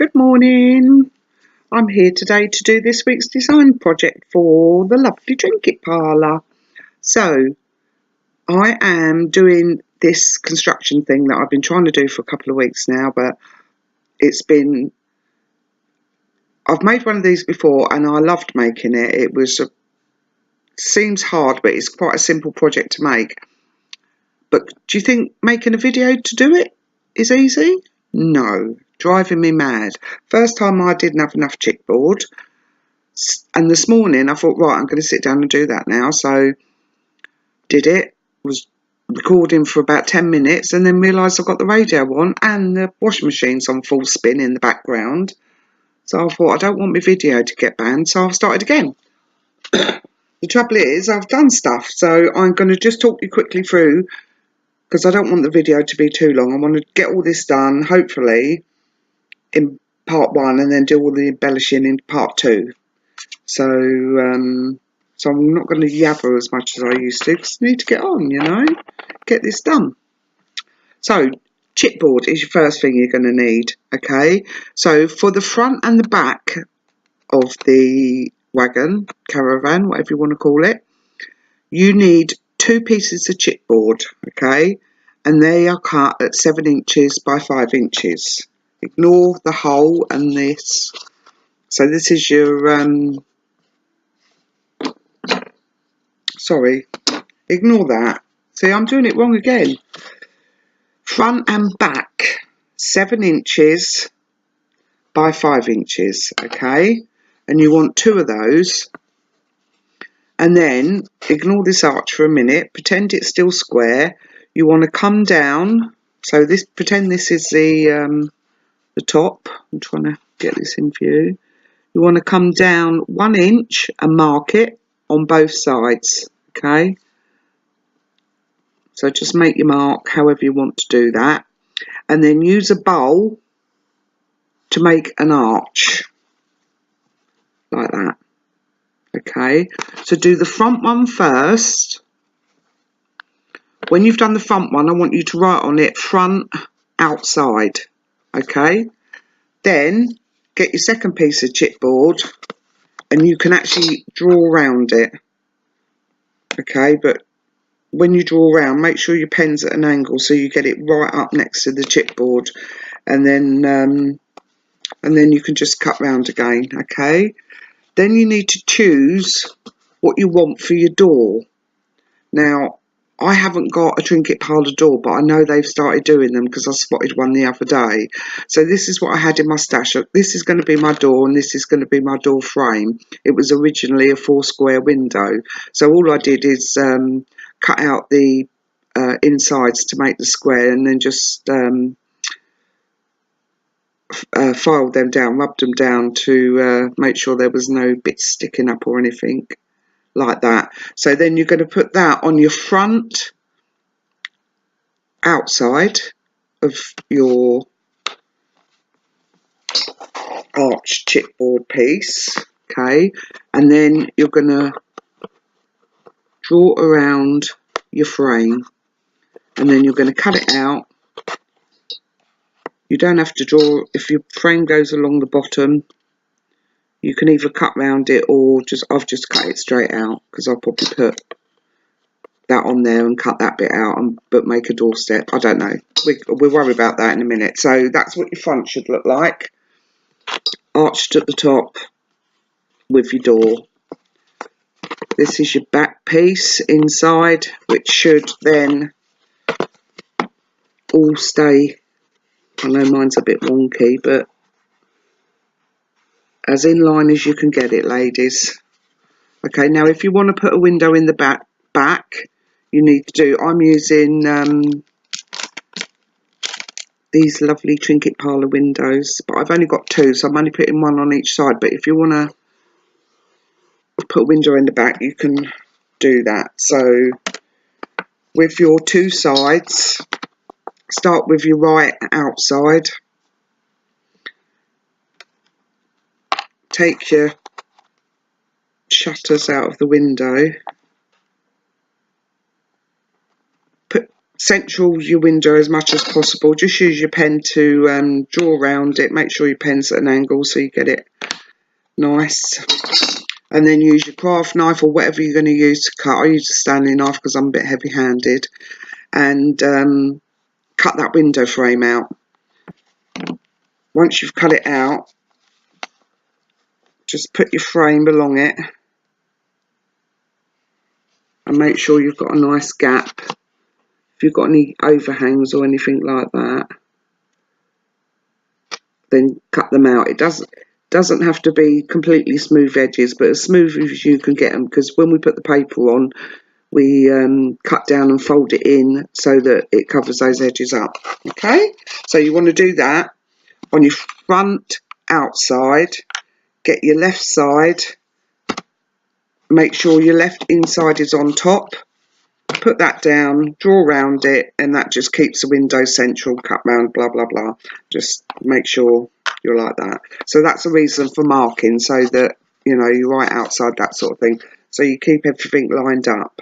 Good morning. I'm here today to do this week's design project for the lovely Trinket Parlour. So I am doing this construction thing that I've been trying to do for a couple of weeks now, but I've made one of these before and I loved making it. Seems hard, but it's quite a simple project to make. But do you think making a video to do it is easy? No, driving me mad. First time I didn't have enough chipboard, and this morning I thought, right, I'm going to sit down and do that now. So did it, was recording for about 10 minutes and then realised I've got the radio on and the washing machine's on full spin in the background. So I thought, I don't want my video to get banned, so I've started again. The trouble is, I've done stuff, so I'm going to just talk you quickly through, because I don't want the video to be too long. I want to get all this done, hopefully, in part 1, and then do all the embellishing in part 2. So I'm not going to yabber as much as I used to, because I need to get on, get this done. So chipboard is your first thing you're going to need, okay? So for the front and the back of the wagon, caravan, whatever you want to call it, you need 2 pieces of chipboard, okay? And they are cut at 7 inches by 5 inches. Ignore the hole and this. So this is your, sorry, ignore that. See, I'm doing it wrong again. Front and back, 7 inches by 5 inches, okay? And you want 2 of those. And then, ignore this arch for a minute, pretend it's still square. You want to come down, so this, pretend this is the top. I'm trying to get this in view. You want to come down 1 inch and mark it on both sides, okay? So just make your mark however you want to do that. And then use a bowl to make an arch, like that. Okay, so do the front one first. When you've done the front one, I want you to write on it front, outside. Okay, then get your second piece of chipboard and you can actually draw around it. Okay, but when you draw around, make sure your pen's at an angle so you get it right up next to the chipboard, and then you can just cut round again. Okay, then you need to choose what you want for your door. Now, I haven't got a Trinket Parlour door, but I know they've started doing them because I spotted one the other day. So this is what I had in my stash. This is going to be my door and this is going to be my door frame. It was originally a 4 square window. So all I did is cut out the insides to make the square, and then just filed them down, rubbed them down to make sure there was no bits sticking up or anything like that. So then you're going to put that on your front outside of your arch chipboard piece, okay? And then you're going to draw around your frame, and then you're going to cut it out. You don't have to draw, if your frame goes along the bottom, you can either cut round it or I've just cut it straight out, because I'll probably put that on there and cut that bit out but make a doorstep. I don't know. We'll worry about that in a minute. So that's what your front should look like. Arched at the top with your door. This is your back piece inside, which should then all stay. I know mine's a bit wonky, but as in line as you can get it, ladies. Okay, now if you want to put a window in the back, you need to do, I'm using these lovely Trinket Parlour windows, but I've only got 2, so I'm only putting 1 on each side. But if you want to put a window in the back, you can do that. So with your 2 sides, start with your right outside. Take your shutters out of the window. central your window as much as possible. Just use your pen to draw around it. Make sure your pen's at an angle so you get it nice. And then use your craft knife or whatever you're going to use to cut. I use a Stanley knife because I'm a bit heavy-handed. And cut that window frame out. Once you've cut it out, just put your frame along it. And make sure you've got a nice gap. If you've got any overhangs or anything like that, then cut them out. It doesn't have to be completely smooth edges, but as smooth as you can get them, because when we put the paper on, we cut down and fold it in so that it covers those edges up. Okay, so you want to do that on your front outside. Get your left side, make sure your left inside is on top. Put that down, draw around it, and that just keeps the window central, cut round, blah, blah, blah. Just make sure you're like that. So that's the reason for marking, so that, you know, you're right outside, that sort of thing. So you keep everything lined up.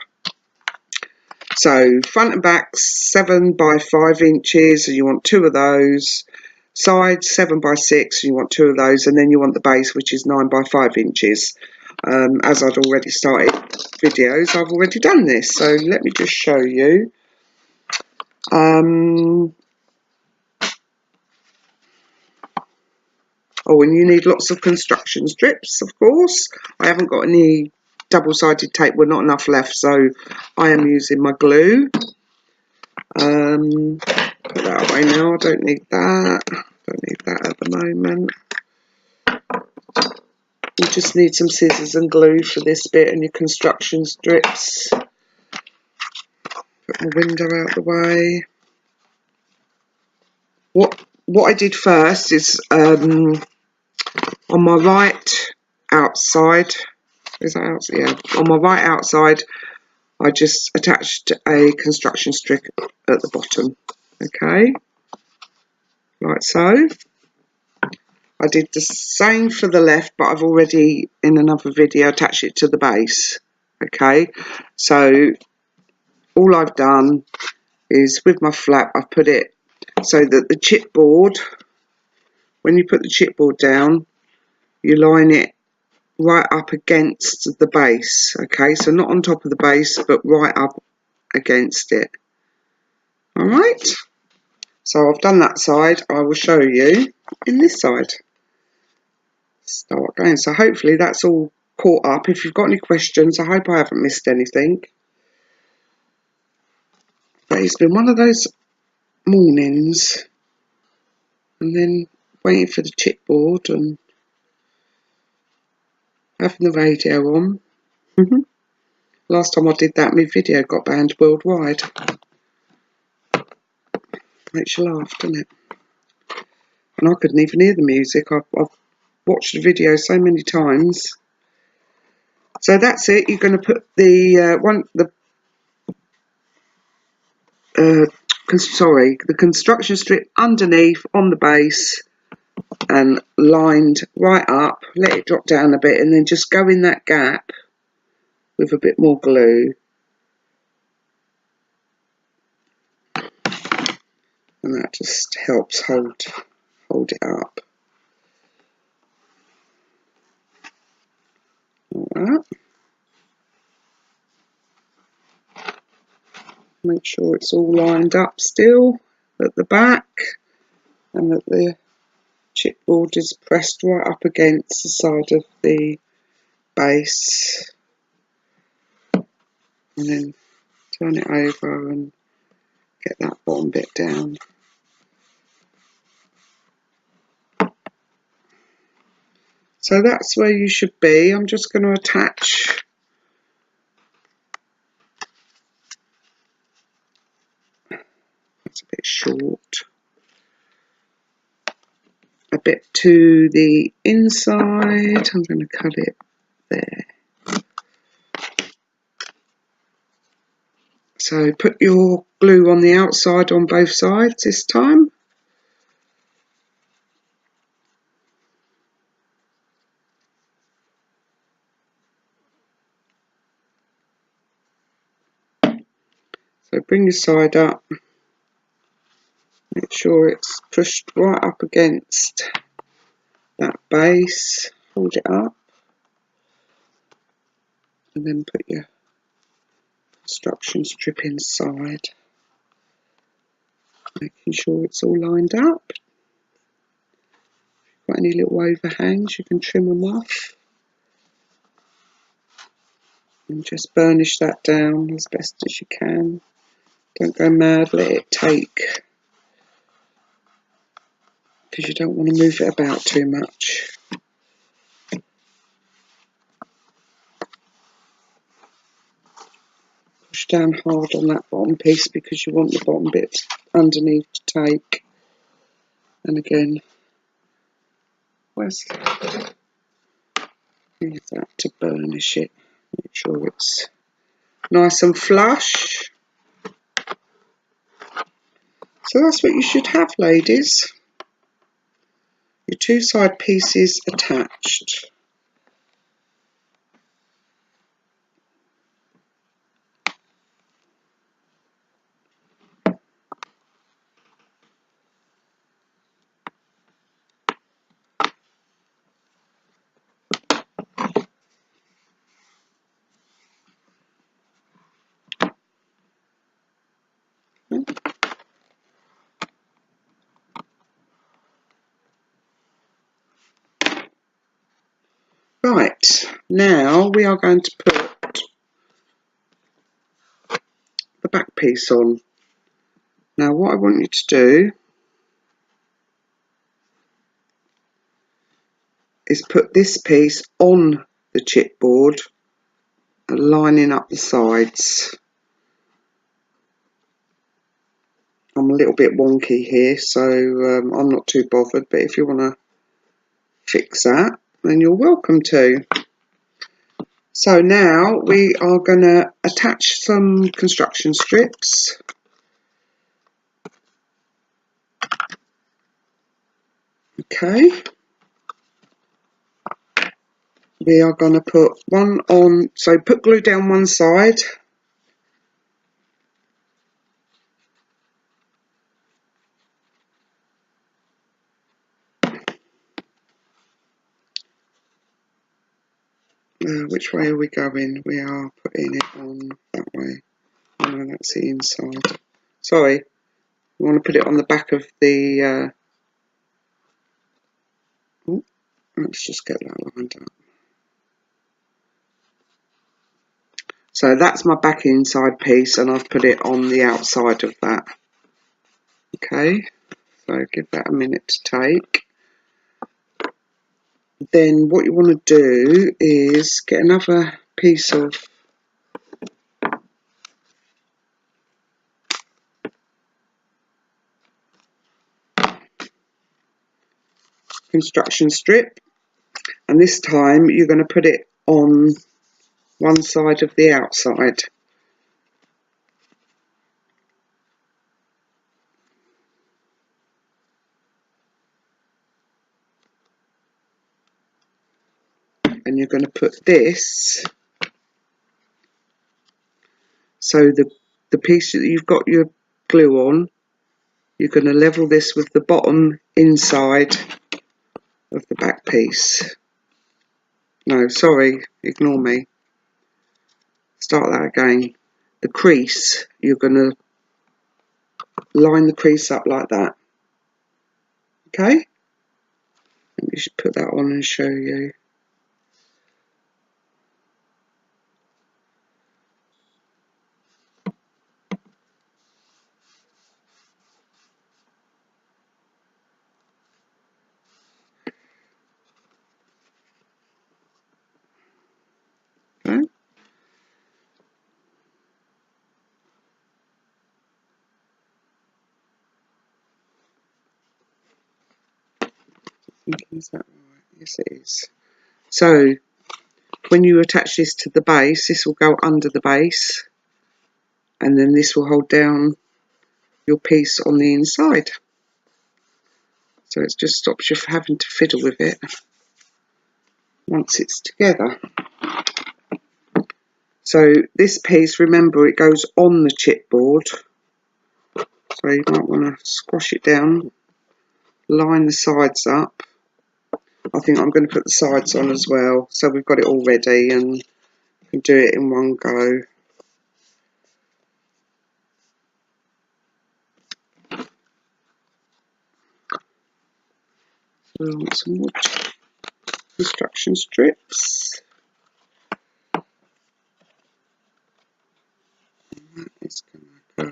So front and back, 7 by 5 inches, and you want 2 of those. Sides, 7 by 6, and you want 2 of those. And then you want the base, which is 9 by 5 inches. As I'd already started videos, I've already done this, so let me just show you. Oh, and you need lots of construction strips, of course. I haven't got any double-sided tape, well, not enough left, so I am using my glue. Put that away now, I don't need that. Don't need that at the moment. You just need some scissors and glue for this bit and your construction strips. Put my window out the way. What I did first is on my right outside, is that outside? Yeah, on my right outside, I just attached a construction strip at the bottom. Okay, like so. I did the same for the left, but I've already, in another video, attached it to the base. Okay, so all I've done is with my flap, I've put it so that the chipboard, when you put the chipboard down, you line it right up against the base. Okay, so not on top of the base, but right up against it. All right, so I've done that side. I will show you in this side. Start going. So hopefully that's all caught up. If you've got any questions, I hope I haven't missed anything. But it's been one of those mornings, and then waiting for the chipboard and having the radio on. Last time I did that, my video got banned worldwide. Makes you laugh, doesn't it? And I couldn't even hear the music. I've watched the video so many times. So that's it. You're going to put the the construction strip underneath on the base and lined right up. Let it drop down a bit, and then just go in that gap with a bit more glue. And that just helps hold it up. Like that. Make sure it's all lined up still at the back, and that the chipboard is pressed right up against the side of the base. And then turn it over and get that bottom bit down. So that's where you should be. I'm just going to attach that's a bit short, a bit to the inside. I'm going to cut it there. So put your glue on the outside on both sides this time. So bring your side up, make sure it's pushed right up against that base, hold it up, and then put your construction strip inside, making sure it's all lined up. Got any little overhangs, you can trim them off. And just burnish that down as best as you can. Don't go mad, let it take, because you don't want to move it about too much. Push down hard on that bottom piece because you want the bottom bit underneath to take. And again, use that to burnish it. Make sure it's nice and flush. So that's what you should have, ladies. Your two side pieces attached. Right, now we are going to put the back piece on. Now what I want you to do is put this piece on the chipboard and lining up the sides. I'm a little bit wonky here, so I'm not too bothered, but if you want to fix that, then you're welcome to. So now we are going to attach some construction strips. Okay. We are going to put one on, so put glue down one side. Which way are we going? We are putting it on that way. Oh, no, that's the inside. Sorry, we want to put it on the back of the... oh, let's just get that lined up. So that's my back inside piece, and I've put it on the outside of that. Okay, so give that a minute to take. Then what you want to do is get another piece of construction strip, and this time you're going to put it on one side of the outside. And you're going to put this, so the piece that you've got your glue on, you're going to level this with the bottom inside of the back piece. No, sorry, ignore me. Start that again. The crease, you're going to line the crease up like that. Okay? Let me just put that on and show you. Okay? Is that right? Yes, it is. So when you attach this to the base, this will go under the base, and then this will hold down your piece on the inside. So it just stops you from having to fiddle with it once it's together. So this piece, remember, it goes on the chipboard. So you might want to squash it down, line the sides up. I think I'm going to put the sides on as well, so we've got it all ready and you can do it in one go. So I want some wood construction strips. And that is going to go.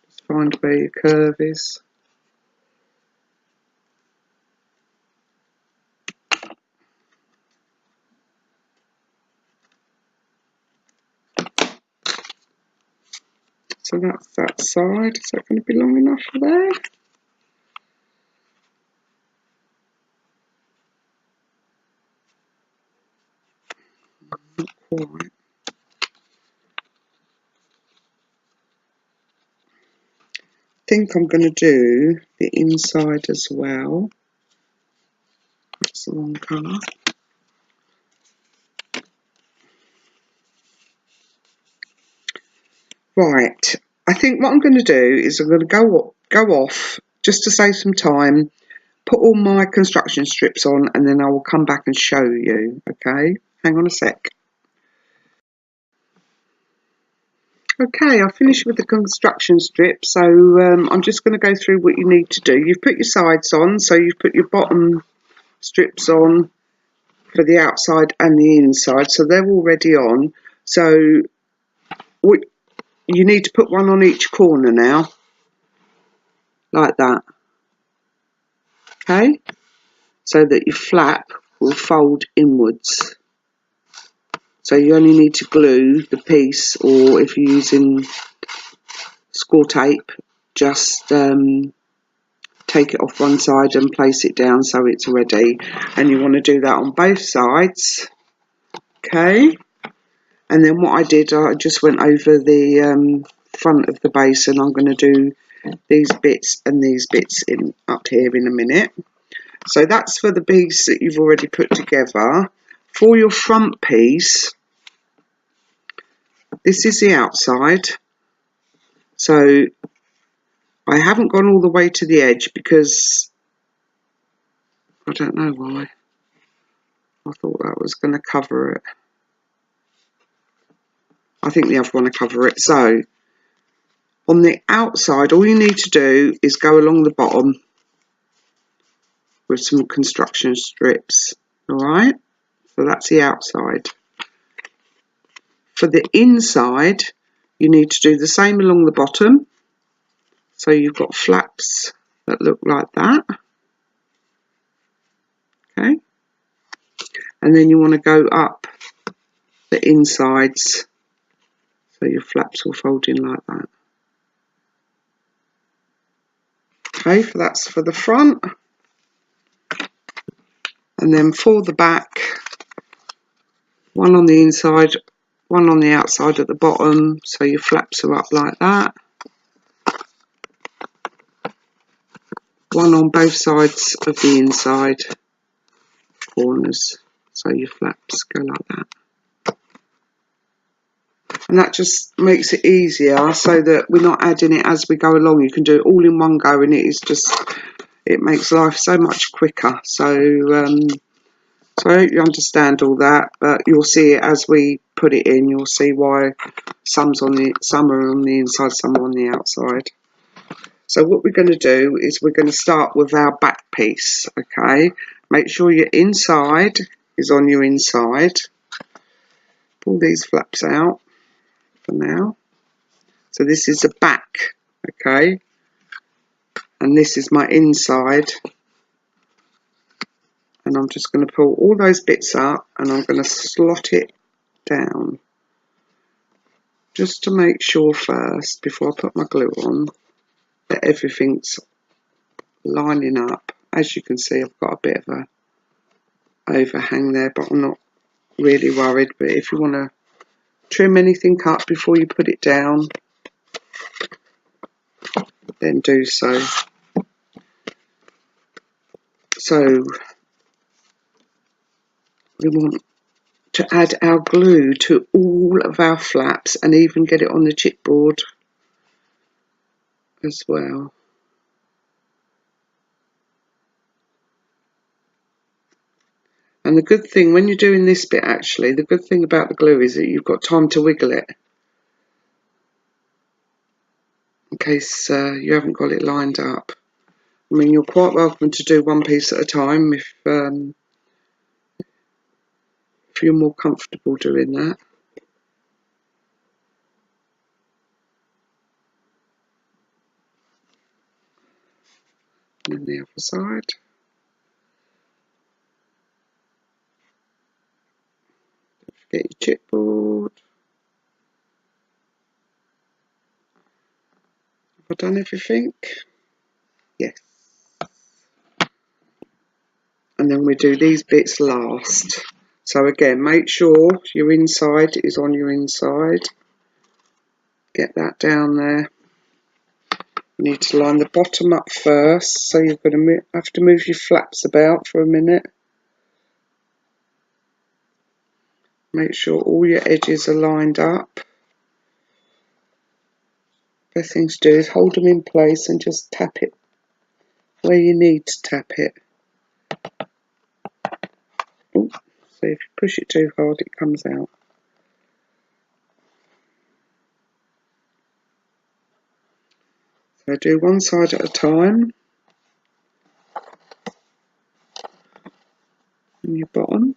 Just find where your curve is. So that's that side. Is that going to be long enough for there? Not quite. I think I'm going to do the inside as well. That's the wrong colour. Right. I think what I'm going to do is I'm going to go off just to save some time. Put all my construction strips on and then I will come back and show you, okay? Hang on a sec. Okay, I've finished with the construction strip, so I'm just going to go through what you need to do. You've put your sides on, so you've put your bottom strips on for the outside and the inside, so they're already on. So you need to put one on each corner now, like that, okay? So that your flap will fold inwards. So you only need to glue the piece, or if you're using score tape, just take it off one side and place it down so it's ready. And you want to do that on both sides, okay? And then what I did, I just went over the front of the base, and I'm going to do these bits and these bits in up here in a minute. So that's for the piece that you've already put together. For your front piece, this is the outside. So I haven't gone all the way to the edge because I don't know why. I thought that was going to cover it. I think the other one will cover it. So on the outside, all you need to do is go along the bottom with some construction strips. All right, so that's the outside. For the inside, you need to do the same along the bottom. So you've got flaps that look like that. Okay, and then you want to go up the insides, so your flaps will fold in like that. Okay, so that's for the front. And then for the back, one on the inside, one on the outside at the bottom, so your flaps are up like that. One on both sides of the inside corners, so your flaps go like that. And that just makes it easier so that we're not adding it as we go along. You can do it all in one go, and it makes life so much quicker. So I hope you understand all that, but you'll see it as we put it in. You'll see why some are on the inside, some are on the outside. So what we're going to do is we're going to start with our back piece, okay? Make sure your inside is on your inside. Pull these flaps out for now. So this is the back, okay? And this is my inside. And I'm just going to pull all those bits up and I'm going to slot it down. Just to make sure first, before I put my glue on, that everything's lining up. As you can see, I've got a bit of a overhang there, but I'm not really worried. But if you want to trim anything up before you put it down, then do so. So we want to add our glue to all of our flaps and even get it on the chipboard as well. And the good thing when you're doing this bit, actually, the good thing about the glue is that you've got time to wiggle it in case you haven't got it lined up. I mean, you're quite welcome to do one piece at a time if you're more comfortable doing that. And then the other side. Don't forget your chipboard. Have I done everything? Yes. And then we do these bits last. So again, make sure your inside is on your inside. Get that down there. You need to line the bottom up first, so you're going to have to move your flaps about for a minute. Make sure all your edges are lined up. Best thing to do is hold them in place and just tap it where you need to tap it. Ooh, so if you push it too hard, it comes out. So do one side at a time. And your bottom.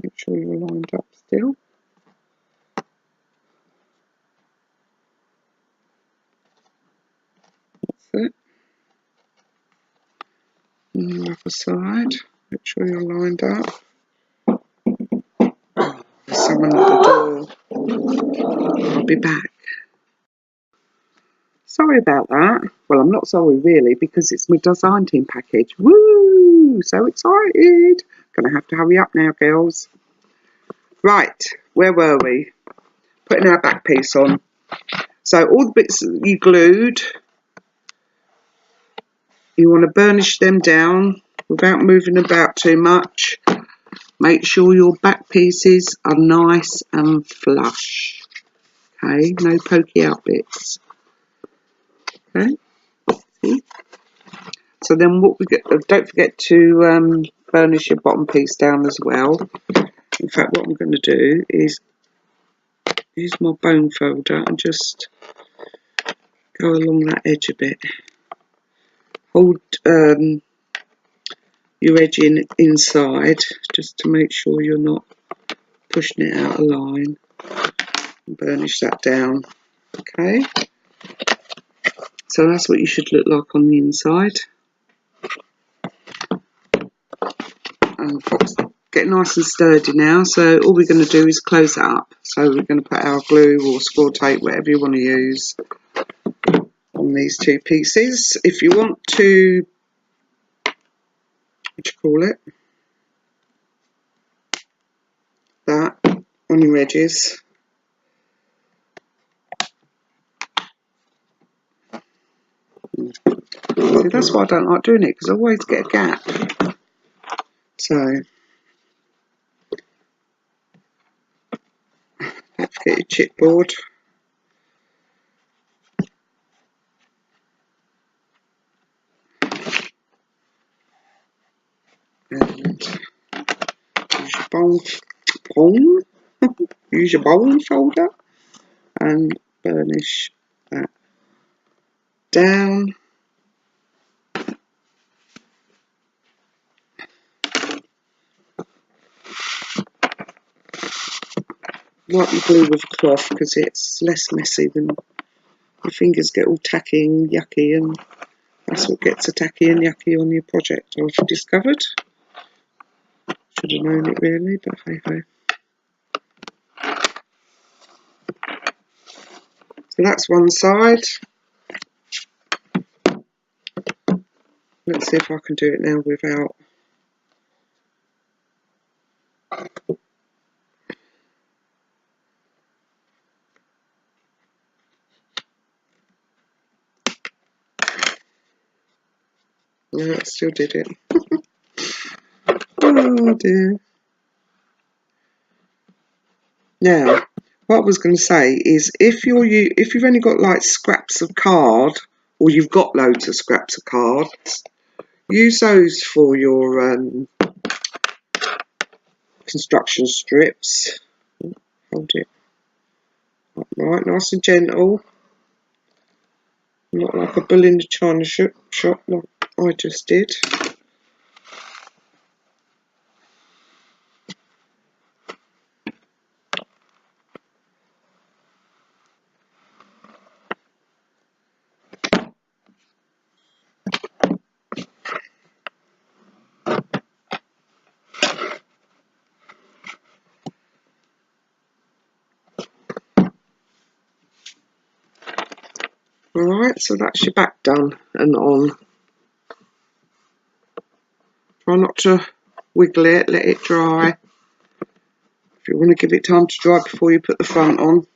Make sure you're lined up still. That's it. And your other side. Make sure you're lined up. There's someone at the door. I'll be back. Sorry about that. Well, I'm not sorry really because it's my design team package. Woo! So excited. Gonna have to hurry up now, girls. Right, where were we? Putting our back piece on. So all the bits that you glued, you want to burnish them down without moving about too much. Make sure your back pieces are nice and flush. Okay, no pokey out bits. Okay. See? So then what we get, don't forget to burnish your bottom piece down as well. In fact, what I'm going to do is use my bone folder and just go along that edge a bit. Hold your edge inside just to make sure you're not pushing it out of line. And burnish that down. Okay. So that's what you should look like on the inside. And get nice and sturdy now. So all we're going to do is close it up. So we're going to put our glue or score tape, whatever you want to use, on these two pieces. If you want to, what do you call it? That on your edges. See, that's why I don't like doing it, because I always get a gap. So don't forget your chipboard. And use your bone use your bone folder and burnish that down. Wipe your glue with cloth because it's less messy than your fingers get all tacky and yucky, and that's what gets a tacky and yucky on your project, I've discovered. Should have known it really, but hey ho. So that's one side. Let's see if I can do it now without. Yeah, I still did it. Oh dear. Now, what I was going to say is, if you've only got like scraps of card, or you've got loads of scraps of cards, use those for your construction strips. Hold it upright, nice and gentle, not like a bull in the china shop like I just did. Alright, so that's your back done and on. Try not to wiggle it, let it dry. If you want to give it time to dry before you put the front on,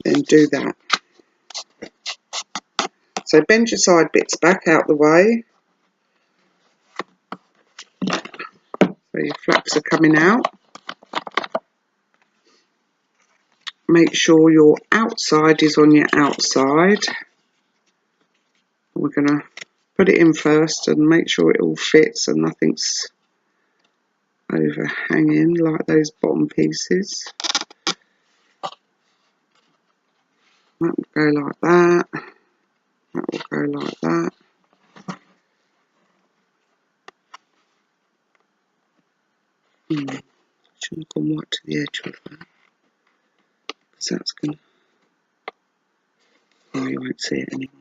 then do that. So bend your side bits back out the way, so your flaps are coming out. Make sure your outside is on your outside. We're going to put it in first and make sure it all fits and nothing's overhanging like those bottom pieces. That will go like that. That will go like that. Should have gone right to the edge with that, because that's going to... Oh, you won't see it anyway.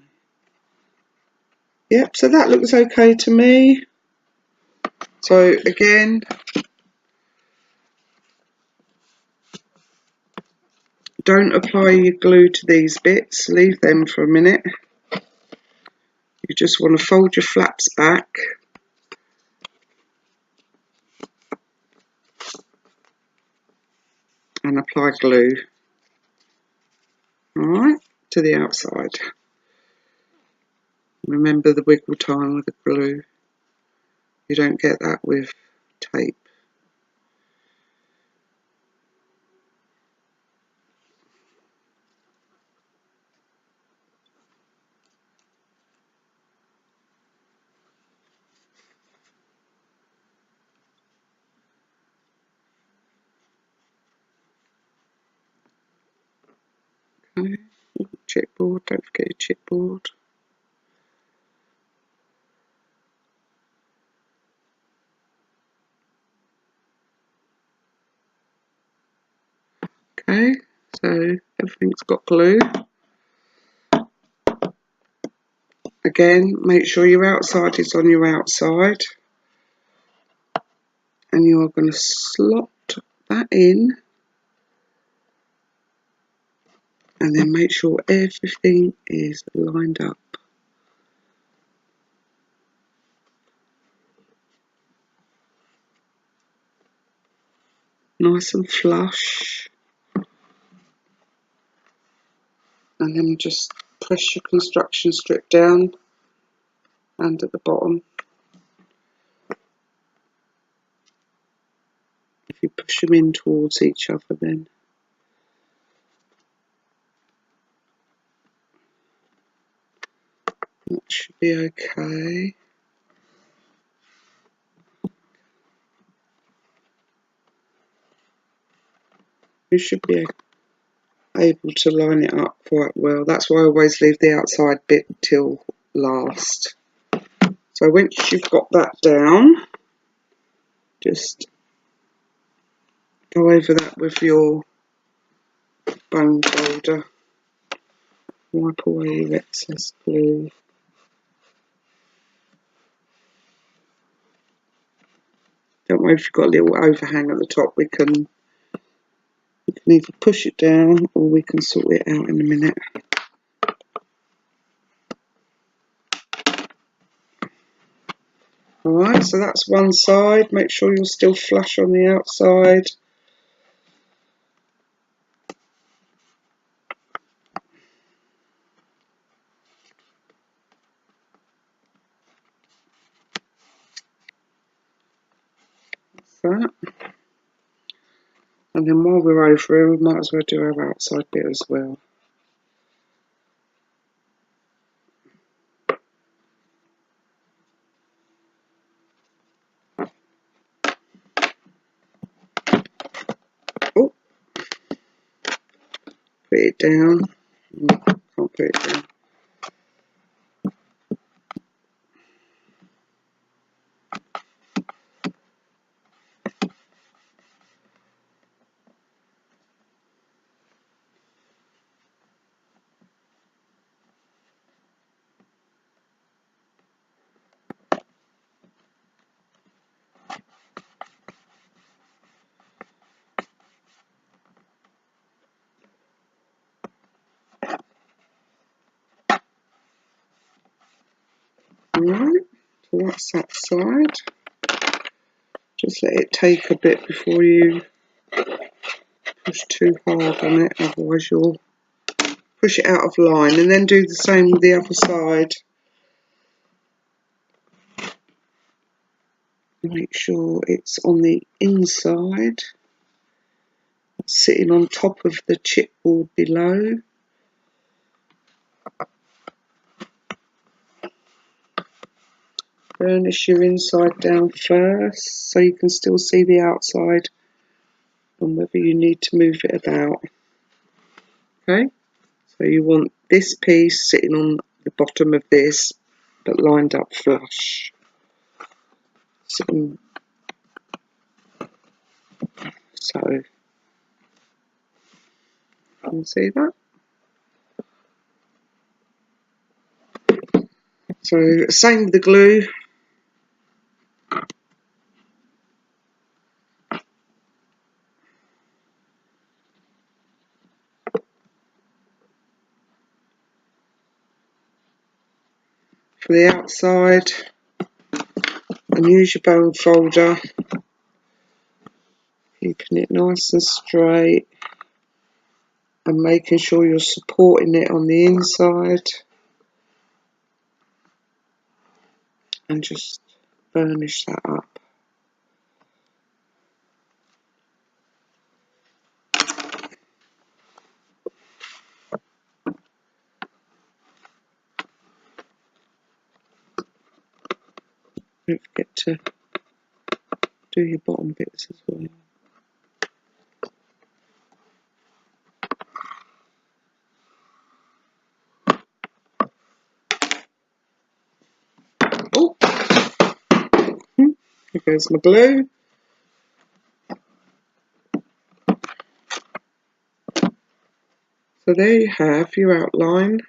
Yep, so that looks okay to me. So again, don't apply your glue to these bits, leave them for a minute. You just want to fold your flaps back and apply glue, alright, to the outside. Remember the wiggle time with the glue. You don't get that with tape. Okay, chipboard, don't forget your chipboard. Okay, so everything's got glue. Again, make sure your outside is on your outside, and you are going to slot that in, and then make sure everything is lined up. Nice and flush, and then just press your construction strip down and at the bottom. If you push them in towards each other, then that should be okay. You should be able to line it up quite well. That's why I always leave the outside bit till last. So once you've got that down, just go over that with your bone folder. Wipe away your excess glue. Don't worry if you've got a little overhang at the top, we can either push it down or we can sort it out in a minute. Alright, so that's one side. Make sure you're still flush on the outside. that. And then while we're over here, we might as well do our outside bit as well. Oh, put it down. Can't put it down. Alright, so that's that side. Just let it take a bit before you push too hard on it, otherwise you'll push it out of line. And then do the same with the other side. Make sure it's on the inside, sitting on top of the chipboard below. Burnish your inside down first so you can still see the outside and whether you need to move it about. Okay, so you want this piece sitting on the bottom of this but lined up flush. So you can see that. So same with the glue. For the outside, and use your bone folder, keeping it nice and straight and making sure you're supporting it on the inside, and just burnish that up. Don't forget to do your bottom bits as well. Oh, here goes my glue. So there you have your outline,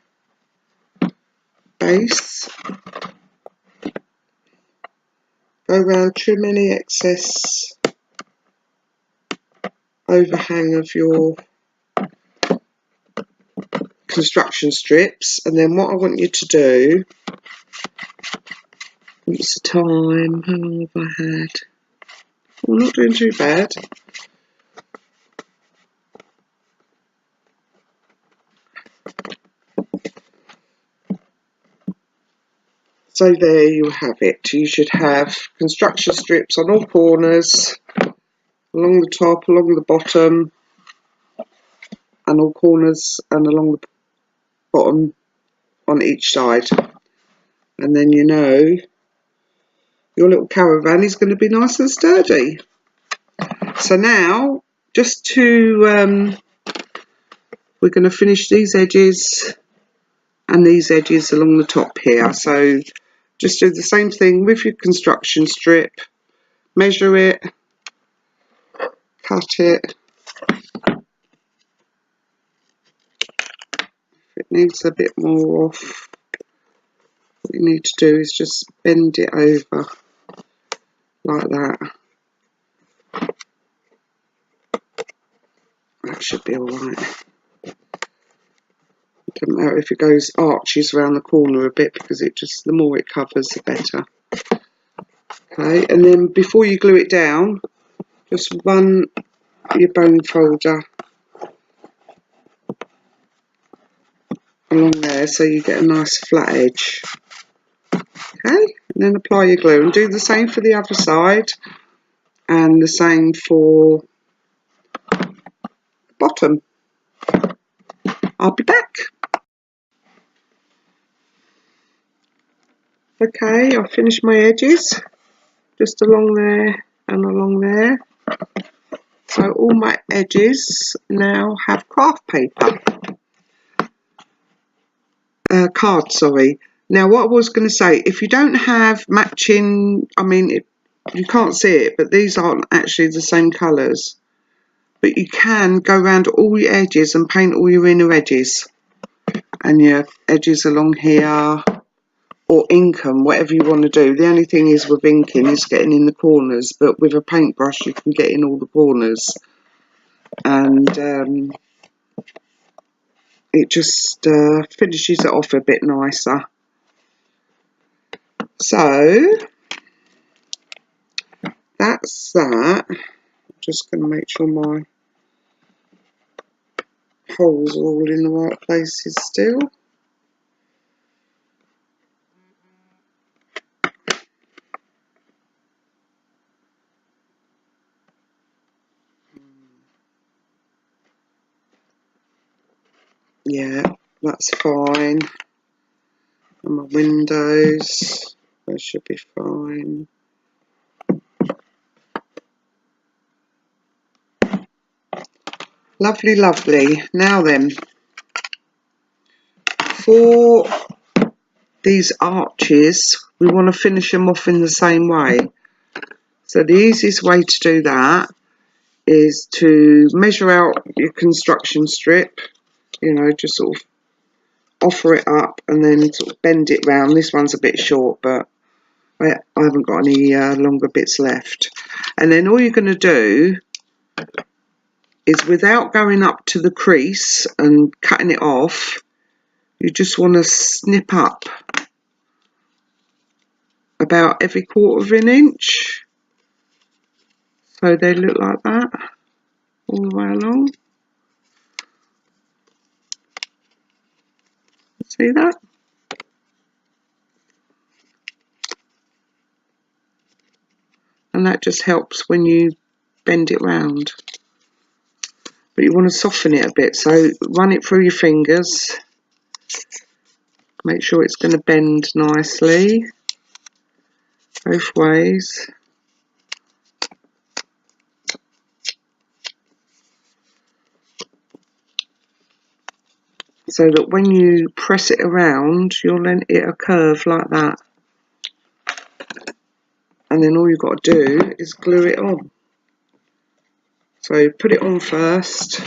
base. Go around, trim any excess overhang of your construction strips, and then what I want you to do, what's the time, how long have I had? I'm not doing too bad. So there you have it. You should have construction strips on all corners, along the top, along the bottom, and all corners and along the bottom on each side. And then you know your little caravan is going to be nice and sturdy. So now, just to, we're going to finish these edges and these edges along the top here. So just do the same thing with your construction strip. Measure it, cut it. If it needs a bit more off, what you need to do is just bend it over like that. That should be alright. Doesn't matter if it goes arches around the corner a bit, because it just, the more it covers the better. Okay, and then before you glue it down, just run your bone folder along there so you get a nice flat edge. Okay, and then apply your glue and do the same for the other side, and the same for the bottom. I'll be back. Okay, I've finished my edges, just along there and along there. So all my edges now have craft paper. Card, sorry. Now what I was going to say, if you don't have matching, I mean, you can't see it, but these aren't actually the same colours. But you can go around all your edges and paint all your inner edges. And your edges along here, or ink them, whatever you want to do. The only thing is with inking is getting in the corners, but with a paintbrush you can get in all the corners. And it just finishes it off a bit nicer. So that's that. I'm just going to make sure my holes are all in the right places still. Yeah, that's fine. And my windows, they should be fine. Lovely, lovely. Now then, for these arches, we want to finish them off in the same way. So the easiest way to do that is to measure out your construction strip, you know, just sort of offer it up and then sort of bend it round. This one's a bit short, but I haven't got any longer bits left. And then all you're going to do is, without going up to the crease and cutting it off, you just want to snip up about every quarter of an inch, so they look like that all the way along. See that? And that just helps when you bend it round. But you want to soften it a bit, so run it through your fingers. Make sure it's going to bend nicely both ways. So that when you press it around, you'll let it a curve like that. And then all you've got to do is glue it on. So put it on first.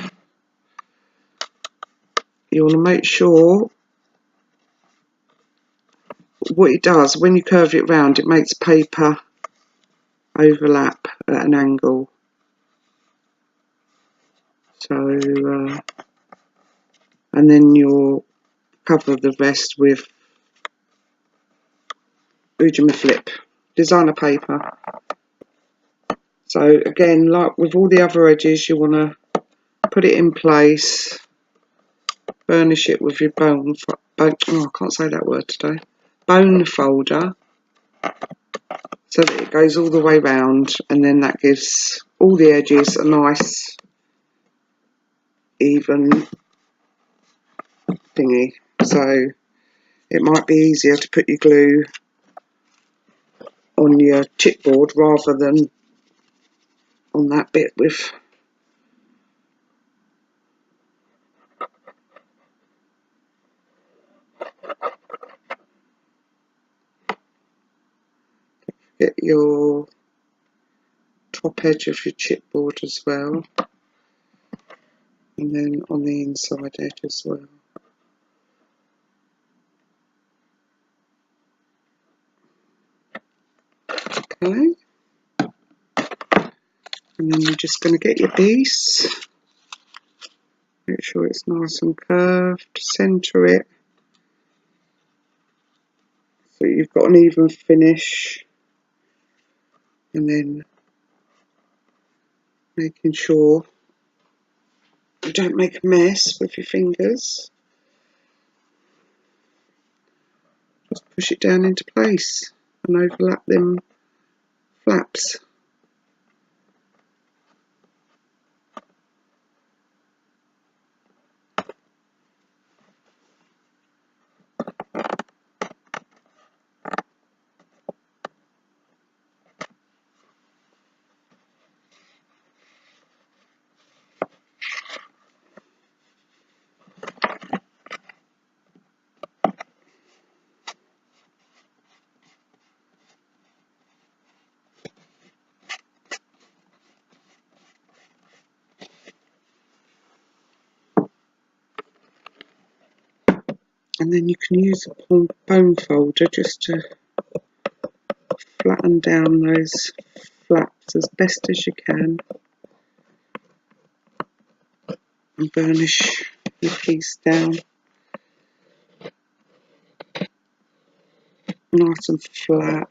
You want to make sure what it does, when you curve it round, it makes paper overlap at an angle. So, and then you'll cover the rest with Ujima Flip designer paper. So again, like with all the other edges, you want to put it in place, burnish it with your bone, oh, I can't say that word today, bone folder, so that it goes all the way round, and then that gives all the edges a nice even thingy. So it might be easier to put your glue on your chipboard rather than on that bit with get your top edge of your chipboard as well, and then on the inside edge as well. Okay, and then you're just going to get your piece, make sure it's nice and curved, centre it so you've got an even finish, and then making sure you don't make a mess with your fingers. Just push it down into place and overlap them flaps. And then you can use a bone folder just to flatten down those flaps as best as you can. And burnish the piece down. Nice and flat.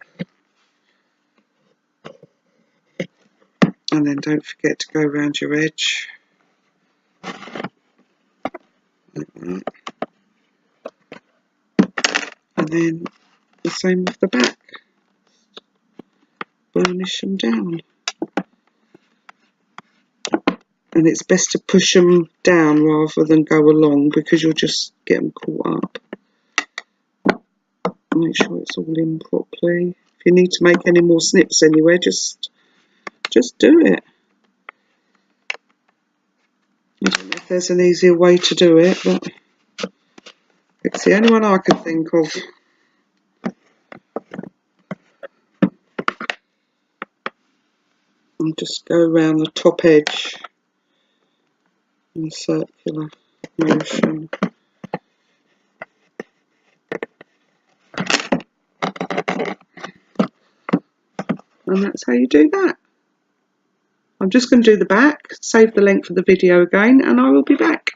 And then don't forget to go around your edge. Like that. And then the same with the back. Burnish them down. And it's best to push them down rather than go along, because you'll just get them caught up. Make sure it's all in properly. If you need to make any more snips anywhere, just do it. I don't know if there's an easier way to do it, but it's the only one I can think of. And just go around the top edge in a circular motion. And that's how you do that. I'm just going to do the back, save the length of the video again, and I will be back.